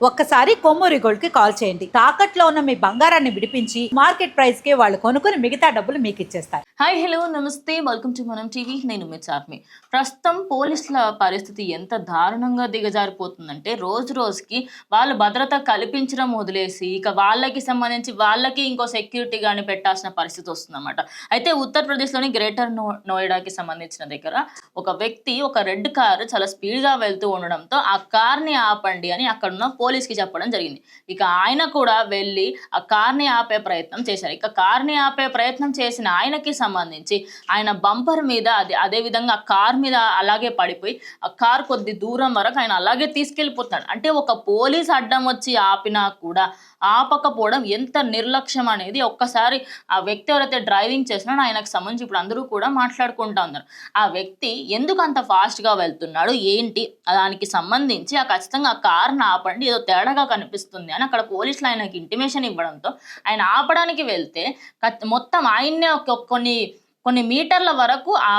ఒక్కసారి కొమ్మూరి గోల్డ్ కి కాల్ చేయండి. తాకట్లో ఉన్న మీ బంగారాన్ని విడిపించి మార్కెట్ ప్రైస్ కి వాళ్ళు కొనుక్కుని మిగతా డబ్బులు మీకు ఇచ్చేస్తారు. హాయ్ హలో నమస్తే వెల్కమ్ టు మనం టీవీ. నేను మీ చార్మి. ప్రస్తుతం పోలీసుల పరిస్థితి ఎంత దారుణంగా దిగజారిపోతుందంటే రోజు రోజుకి వాళ్ళు భద్రత కల్పించడం వదిలేసి ఇక వాళ్ళకి సంబంధించి వాళ్ళకి ఇంకో సెక్యూరిటీ కానీ పెట్టాల్సిన పరిస్థితి వస్తుందన్నమాట. అయితే ఉత్తరప్రదేశ్లోని గ్రేటర్ నోయిడాకి సంబంధించిన దగ్గర ఒక వ్యక్తి ఒక రెడ్ కార్ చాలా స్పీడ్గా వెళ్తూ ఉండడంతో ఆ కార్ని ఆపండి అని అక్కడున్న పోలీస్కి చెప్పడం జరిగింది. ఇక ఆయన కూడా వెళ్ళి ఆ కార్ని ఆపే ప్రయత్నం చేశారు. ఇక కార్ని ఆపే ప్రయత్నం చేసిన ఆయనకి సంబంధించి ఆయన బంపర్ మీద అదే విధంగా ఆ కార్ మీద అలాగే పడిపోయి ఆ కార్ కొద్ది దూరం వరకు ఆయన అలాగే తీసుకెళ్ళిపోతున్నాడు. అంటే ఒక పోలీస్ అడ్డం వచ్చి ఆపినా కూడా ఆపకపోవడం ఎంత నిర్లక్ష్యం అనేది ఒక్కసారి ఆ వ్యక్తి ఎవరైతే డ్రైవింగ్ చేస్తున్నాడో ఆయనకు సంబంధించి ఇప్పుడు అందరూ కూడా మాట్లాడుకుంటా ఉన్నారు. ఆ వ్యక్తి ఎందుకు అంత ఫాస్ట్గా వెళ్తున్నాడు ఏంటి దానికి సంబంధించి ఖచ్చితంగా ఆ కార్ని ఆపండి, ఏదో తేడాగా కనిపిస్తుంది అని అక్కడ పోలీసులు ఆయనకి ఇంటిమేషన్ ఇవ్వడంతో ఆయన ఆపడానికి వెళ్తే మొత్తం ఆయన్నే కొన్ని మీటర్ల వరకు ఆ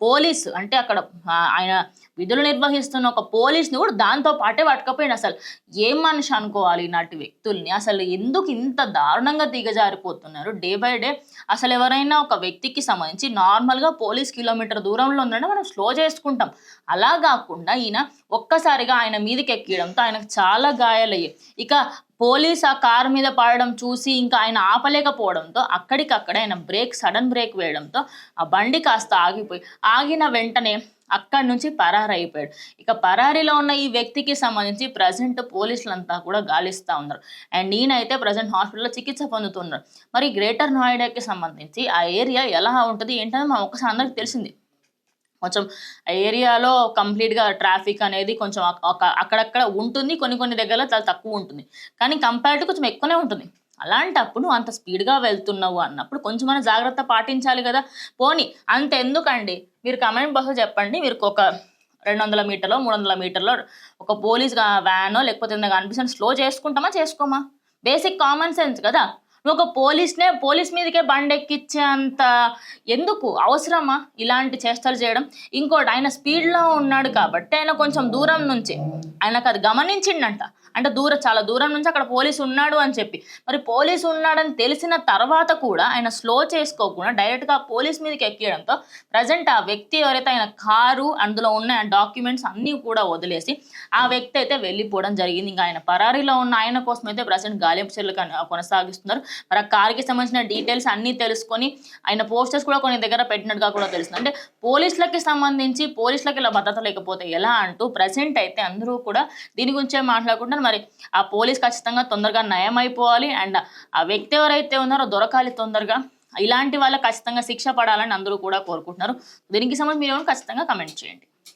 పోలీసు అంటే అక్కడ ఆయన విధులు నిర్వహిస్తున్న ఒక పోలీస్ని కూడా దాంతో పాటే పట్టుకపోయింది. అసలు ఏం మనిషి అనుకోవాలి ఇలాంటి వ్యక్తుల్ని? అసలు ఎందుకు ఇంత దారుణంగా దిగజారిపోతున్నారు డే బై డే? అసలు ఎవరైనా ఒక వ్యక్తికి సంబంధించి నార్మల్గా పోలీస్ కిలోమీటర్ దూరంలో ఉందంటే మనం స్లో చేసుకుంటాం. అలా కాకుండా ఈయన ఒక్కసారిగా ఆయన మీదకి ఎక్కడంతో ఆయనకు చాలా గాయాలయ్యాయి. ఇక పోలీస్ ఆ కారు మీద పడడం చూసి ఇంకా ఆయన ఆపలేకపోవడంతో అక్కడికక్కడ ఆయన సడన్ బ్రేక్ వేయడంతో ఆ బండి కాస్త ఆగిపోయి ఆగిన వెంటనే అక్కడి నుంచి పరారైపోయాడు. ఇక పరారీలో ఉన్న ఈ వ్యక్తికి సంబంధించి ప్రజెంట్ పోలీసులంతా కూడా గాలిస్తూ ఉన్నారు. అండ్ ఈయనైతే ప్రజెంట్ హాస్పిటల్లో చికిత్స పొందుతున్నారు. మరి గ్రేటర్ నోయిడాకి సంబంధించి ఆ ఏరియా ఎలా ఉంటుంది ఏంటనేది మనం ఒకసారి అందరికి తెలిసింది. కొంచెం ఏరియాలో కంప్లీట్గా ట్రాఫిక్ అనేది కొంచెం అక్కడక్కడ ఉంటుంది, కొన్ని దగ్గరలో చాలా తక్కువ ఉంటుంది, కానీ కంపేర్డ్ కొంచెం ఎక్కువనే ఉంటుంది. అలాంటప్పుడు అంత స్పీడ్గా వెళ్తున్నావు అన్నప్పుడు కొంచెం జాగ్రత్త పాటించాలి కదా. పోనీ అంత ఎందుకండి, మీరు కమెంట్ బాక్స్లో చెప్పండి. మీరు ఒక 200 మీటర్లో 300 మీటర్లో ఒక పోలీస్ వ్యానో లేకపోతే ఏదైనా కనిపిస్తుంది స్లో చేసుకుంటామా చేసుకోమా? బేసిక్ కామన్ సెన్స్ కదా. నువ్వు ఒక పోలీస్ మీదకే బండెక్కిచ్చే అంత ఎందుకు అవసరమా ఇలాంటి చేష్టలు చేయడం? ఇంకోటి ఆయన స్పీడ్లో ఉన్నాడు కాబట్టి ఆయన కొంచెం దూరం నుంచి ఆయనకు అది గమనించిండంట. అంటే చాలా దూరం నుంచి అక్కడ పోలీసు ఉన్నాడు అని చెప్పి, మరి పోలీసు ఉన్నాడని తెలిసిన తర్వాత కూడా ఆయన స్లో చేసుకోకుండా డైరెక్ట్గా పోలీస్ మీదకి ఎక్కియడంతో ప్రజెంట్ ఆ వ్యక్తి ఎవరైతే ఆయన కారు అందులో ఉన్న డాక్యుమెంట్స్ అన్నీ కూడా వదిలేసి ఆ వ్యక్తి అయితే వెళ్ళిపోవడం జరిగింది. ఇంకా ఆయన పరారీలో ఉన్న ఆయన కోసం అయితే ప్రజెంట్ గాలింపు చర్యలు కొనసాగిస్తున్నారు. మరి ఆ కార్కి సంబంధించిన డీటెయిల్స్ అన్నీ తెలుసుకొని ఆయన పోస్టర్స్ కూడా కొన్ని దగ్గర పెట్టినట్టుగా కూడా తెలుస్తుంది. అంటే పోలీసులకి సంబంధించి పోలీసులకి ఇలా భద్రత లేకపోతే ఎలా అంటూ ప్రజెంట్ అయితే అందరూ కూడా దీని గురించే మాట్లాడుకుంటున్నారు. మరి ఆ పోలీస్ ఖచ్చితంగా తొందరగా నయం అయిపోవాలి అండ్ ఆ వ్యక్తి ఎవరైతే ఉన్నారో దొరకాలి తొందరగా. ఇలాంటి వాళ్ళకి ఖచ్చితంగా శిక్ష పడాలని అందరూ కూడా కోరుకుంటున్నారు. దీనికి సంబంధించి మీరు ఖచ్చితంగా కమెంట్ చేయండి.